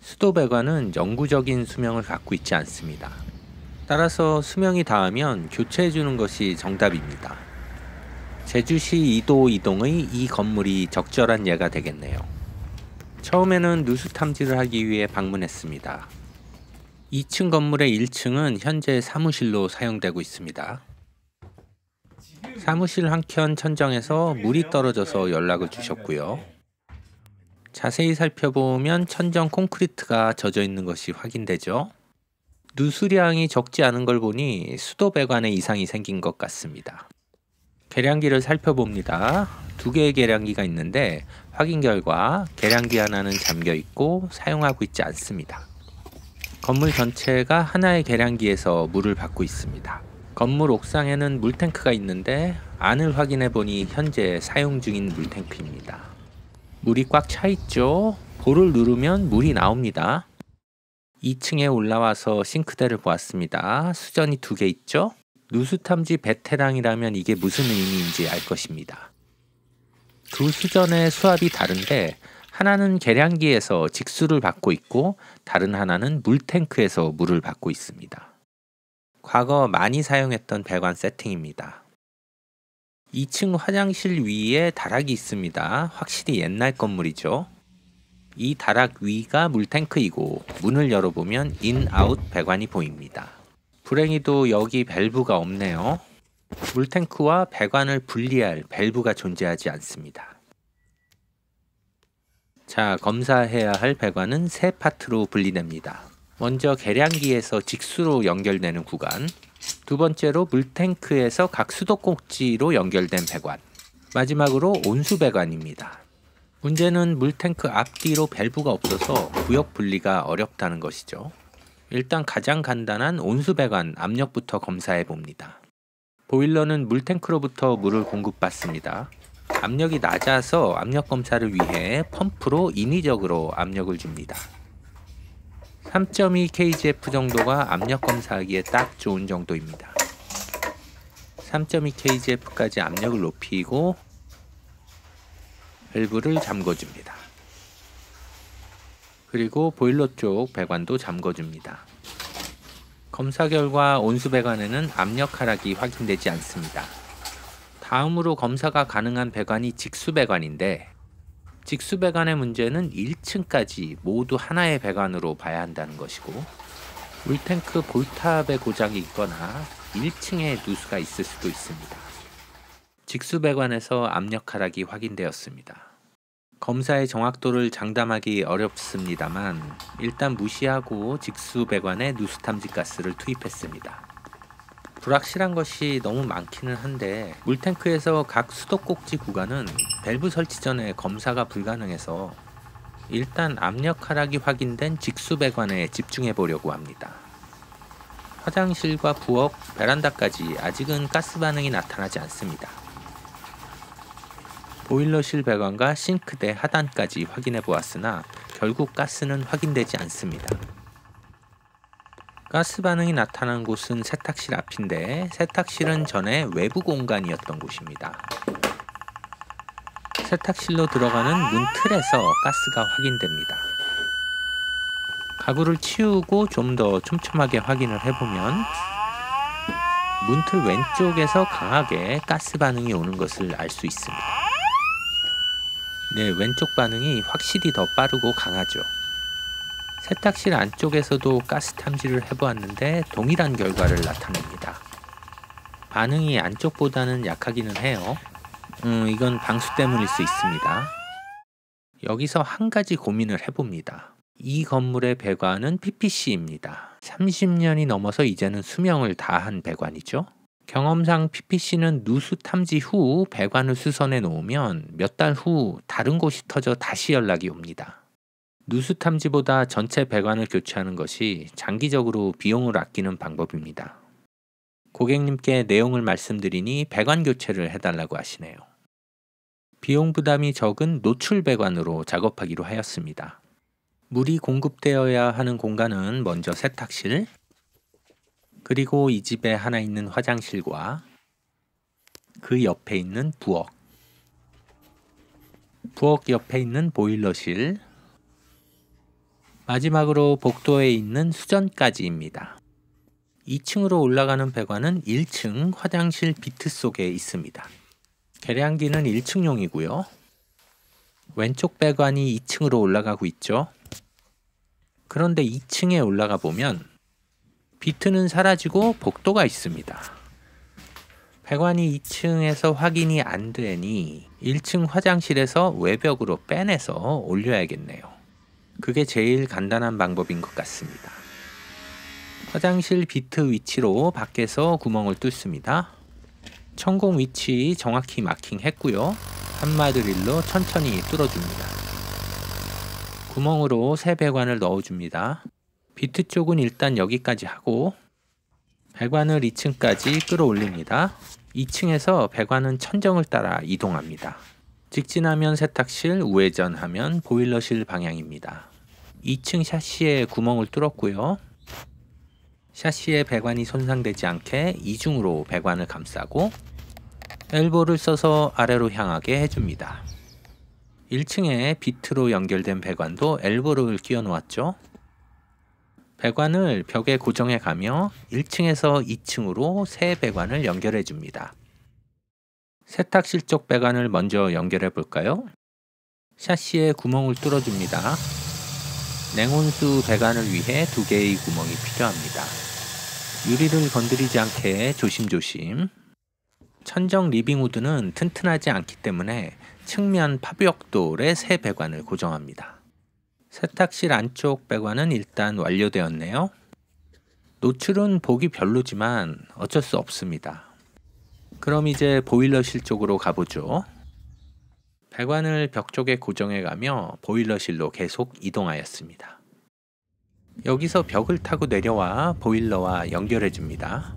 수도 배관은 영구적인 수명을 갖고 있지 않습니다. 따라서 수명이 닿으면 교체해 주는 것이 정답입니다. 제주시 이도 이동의 이 건물이 적절한 예가 되겠네요. 처음에는 누수 탐지를 하기 위해 방문했습니다. 2층 건물의 1층은 현재 사무실로 사용되고 있습니다. 사무실 한켠 천정에서 물이 떨어져서 연락을 주셨고요. 자세히 살펴보면 천정 콘크리트가 젖어 있는 것이 확인되죠. 누수량이 적지 않은 걸 보니 수도 배관에 이상이 생긴 것 같습니다. 계량기를 살펴봅니다. 두 개의 계량기가 있는데 확인 결과 계량기 하나는 잠겨 있고 사용하고 있지 않습니다. 건물 전체가 하나의 계량기에서 물을 받고 있습니다. 건물 옥상에는 물탱크가 있는데 안을 확인해 보니 현재 사용 중인 물탱크입니다. 물이 꽉 차 있죠? 볼을 누르면 물이 나옵니다. 2층에 올라와서 싱크대를 보았습니다. 수전이 2개 있죠? 누수탐지 베테랑이라면 이게 무슨 의미인지 알 것입니다. 두 수전의 수압이 다른데 하나는 계량기에서 직수를 받고 있고 다른 하나는 물탱크에서 물을 받고 있습니다. 과거 많이 사용했던 배관 세팅입니다. 2층 화장실 위에 다락이 있습니다. 확실히 옛날 건물이죠. 이 다락 위가 물탱크이고 문을 열어보면 인아웃 배관이 보입니다. 불행히도 여기 밸브가 없네요. 물탱크와 배관을 분리할 밸브가 존재하지 않습니다. 자, 검사해야 할 배관은 세 파트로 분리됩니다. 먼저 계량기에서 직수로 연결되는 구간, 두 번째로 물탱크에서 각 수도꼭지로 연결된 배관, 마지막으로 온수 배관입니다. 문제는 물탱크 앞뒤로 밸브가 없어서 구역 분리가 어렵다는 것이죠. 일단 가장 간단한 온수 배관 압력부터 검사해 봅니다. 보일러는 물탱크로부터 물을 공급받습니다. 압력이 낮아서 압력 검사를 위해 펌프로 인위적으로 압력을 줍니다. 3.2 kgf 정도가 압력 검사하기에 딱 좋은 정도입니다. 3.2 kgf까지 압력을 높이고 밸브를 잠궈줍니다. 그리고 보일러 쪽 배관도 잠궈줍니다. 검사 결과 온수 배관에는 압력 하락이 확인되지 않습니다. 다음으로 검사가 가능한 배관이 직수 배관인데 직수 배관의 문제는 1층까지 모두 하나의 배관으로 봐야 한다는 것이고 물탱크 볼탑의 고장이 있거나 1층에 누수가 있을 수도 있습니다. 직수 배관에서 압력 하락이 확인되었습니다. 검사의 정확도를 장담하기 어렵습니다만 일단 무시하고 직수 배관에 누수 탐지 가스를 투입했습니다. 불확실한 것이 너무 많기는 한데 물탱크에서 각 수도꼭지 구간은 밸브 설치 전에 검사가 불가능해서 일단 압력 하락이 확인된 직수 배관에 집중해 보려고 합니다. 화장실과 부엌, 베란다까지 아직은 가스 반응이 나타나지 않습니다. 보일러실 배관과 싱크대 하단까지 확인해 보았으나 결국 가스는 확인되지 않습니다. 가스 반응이 나타난 곳은 세탁실 앞인데 세탁실은 전에 외부 공간이었던 곳입니다. 세탁실로 들어가는 문 틀에서 가스가 확인됩니다. 가구를 치우고 좀 더 촘촘하게 확인을 해보면 문틀 왼쪽에서 강하게 가스 반응이 오는 것을 알 수 있습니다. 네, 왼쪽 반응이 확실히 더 빠르고 강하죠. 세탁실 안쪽에서도 가스 탐지를 해보았는데 동일한 결과를 나타냅니다. 반응이 안쪽보다는 약하기는 해요. 이건 방수 때문일 수 있습니다. 여기서 한 가지 고민을 해봅니다. 이 건물의 배관은 PPC입니다. 30년이 넘어서 이제는 수명을 다한 배관이죠. 경험상 PPC는 누수 탐지 후 배관을 수선해 놓으면 몇 달 후 다른 곳이 터져 다시 연락이 옵니다. 누수 탐지보다 전체 배관을 교체하는 것이 장기적으로 비용을 아끼는 방법입니다. 고객님께 내용을 말씀드리니 배관 교체를 해달라고 하시네요. 비용 부담이 적은 노출 배관으로 작업하기로 하였습니다. 물이 공급되어야 하는 공간은 먼저 세탁실, 그리고 이 집에 하나 있는 화장실과 그 옆에 있는 부엌, 부엌 옆에 있는 보일러실, 마지막으로 복도에 있는 수전까지입니다. 2층으로 올라가는 배관은 1층 화장실 비트 속에 있습니다. 계량기는 1층용이고요. 왼쪽 배관이 2층으로 올라가고 있죠. 그런데 2층에 올라가 보면 비트는 사라지고 복도가 있습니다. 배관이 2층에서 확인이 안 되니 1층 화장실에서 외벽으로 빼내서 올려야겠네요. 그게 제일 간단한 방법인 것 같습니다. 화장실 비트 위치로 밖에서 구멍을 뚫습니다. 천공 위치 정확히 마킹했고요. 한마드릴로 천천히 뚫어줍니다. 구멍으로 새 배관을 넣어줍니다. 비트 쪽은 일단 여기까지 하고 배관을 2층까지 끌어올립니다. 2층에서 배관은 천정을 따라 이동합니다. 직진하면 세탁실, 우회전하면 보일러실 방향입니다. 2층 샤시에 구멍을 뚫었고요. 샤시의 배관이 손상되지 않게 이중으로 배관을 감싸고 엘보를 써서 아래로 향하게 해줍니다. 1층에 비트로 연결된 배관도 엘보를 끼워 놓았죠. 배관을 벽에 고정해 가며 1층에서 2층으로 새 배관을 연결해 줍니다. 세탁실 쪽 배관을 먼저 연결해 볼까요? 샤시에 구멍을 뚫어 줍니다. 냉온수 배관을 위해 2개의 구멍이 필요합니다. 유리를 건드리지 않게 조심조심. 천정 리빙우드는 튼튼하지 않기 때문에 측면 파벽돌에 새 배관을 고정합니다. 세탁실 안쪽 배관은 일단 완료되었네요. 노출은 보기 별로지만 어쩔 수 없습니다. 그럼 이제 보일러실 쪽으로 가보죠. 배관을 벽 쪽에 고정해 가며 보일러실로 계속 이동하였습니다. 여기서 벽을 타고 내려와 보일러와 연결해 줍니다.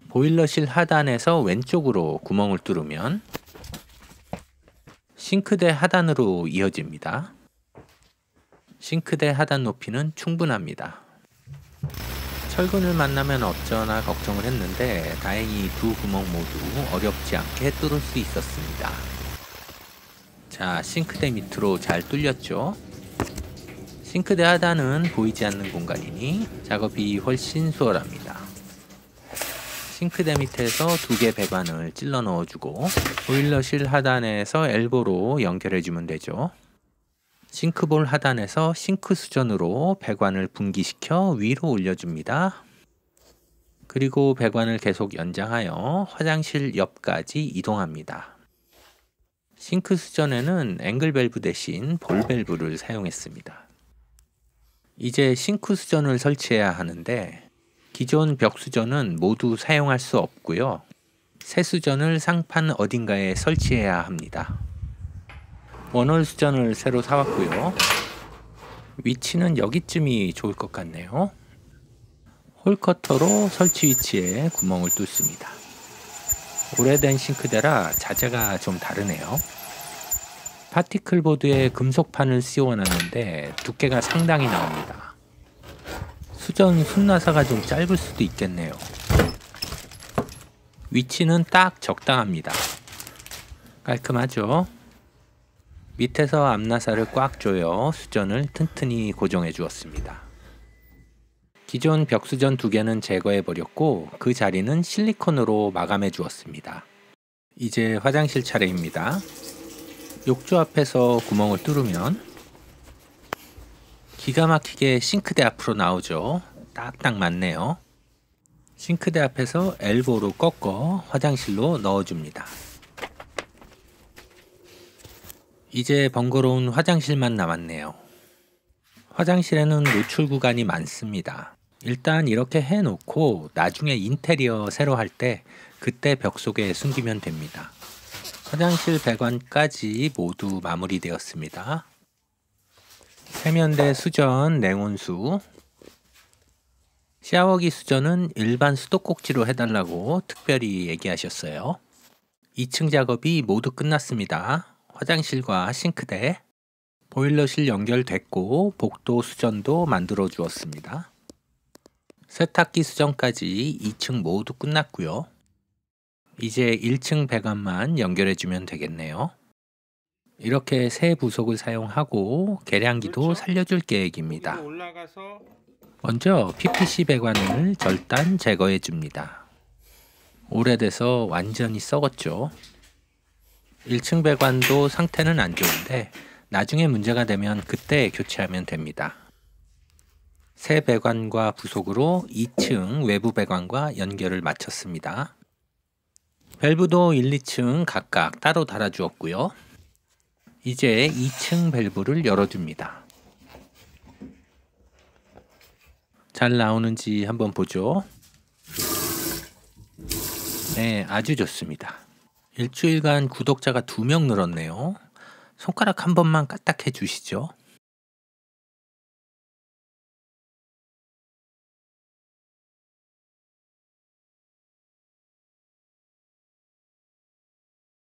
보일러실 하단에서 왼쪽으로 구멍을 뚫으면 싱크대 하단으로 이어집니다. 싱크대 하단 높이는 충분합니다. 철근을 만나면 어쩌나 걱정을 했는데 다행히 두 구멍 모두 어렵지 않게 뚫을 수 있었습니다. 자, 싱크대 밑으로 잘 뚫렸죠? 싱크대 하단은 보이지 않는 공간이니 작업이 훨씬 수월합니다. 싱크대 밑에서 2개 배관을 찔러 넣어주고 보일러실 하단에서 엘보로 연결해주면 되죠. 싱크볼 하단에서 싱크 수전으로 배관을 분기시켜 위로 올려줍니다. 그리고 배관을 계속 연장하여 화장실 옆까지 이동합니다. 싱크 수전에는 앵글 밸브 대신 볼 밸브를 사용했습니다. 이제 싱크 수전을 설치해야 하는데 기존 벽 수전은 모두 사용할 수 없고요. 새 수전을 상판 어딘가에 설치해야 합니다. 원홀 수전을 새로 사왔고요. 위치는 여기쯤이 좋을 것 같네요. 홀커터로 설치 위치에 구멍을 뚫습니다. 오래된 싱크대라 자재가 좀 다르네요. 파티클 보드에 금속판을 씌워놨는데 두께가 상당히 나옵니다. 수전 순나사가 좀 짧을 수도 있겠네요. 위치는 딱 적당합니다. 깔끔하죠? 밑에서 앞나사를 꽉 조여 수전을 튼튼히 고정해 주었습니다. 기존 벽수전 2개는 제거해 버렸고 그 자리는 실리콘으로 마감해 주었습니다. 이제 화장실 차례입니다. 욕조 앞에서 구멍을 뚫으면 기가 막히게 싱크대 앞으로 나오죠. 딱딱 맞네요. 싱크대 앞에서 엘보로 꺾어 화장실로 넣어줍니다. 이제 번거로운 화장실만 남았네요. 화장실에는 노출 구간이 많습니다. 일단 이렇게 해놓고 나중에 인테리어 새로 할 때 그때 벽 속에 숨기면 됩니다. 화장실 배관까지 모두 마무리되었습니다. 세면대 수전 냉온수, 샤워기 수전은 일반 수도꼭지로 해달라고 특별히 얘기하셨어요. 2층 작업이 모두 끝났습니다. 화장실과 싱크대, 보일러실 연결됐고 복도 수전도 만들어 주었습니다. 세탁기 수전까지 2층 모두 끝났고요. 이제 1층 배관만 연결해 주면 되겠네요. 이렇게 새 부속을 사용하고 계량기도 그렇죠. 살려줄 계획입니다. 위로 올라가서 먼저 PPC 배관을 절단 제거해 줍니다. 오래돼서 완전히 썩었죠. 1층 배관도 상태는 안 좋은데 나중에 문제가 되면 그때 교체하면 됩니다. 새 배관과 부속으로 2층 외부 배관과 연결을 마쳤습니다. 밸브도 1, 2층 각각 따로 달아주었고요. 이제 2층 밸브를 열어줍니다. 잘 나오는지 한번 보죠. 네, 아주 좋습니다. 일주일간 구독자가 2명 늘었네요. 손가락 한 번만 까딱해 주시죠.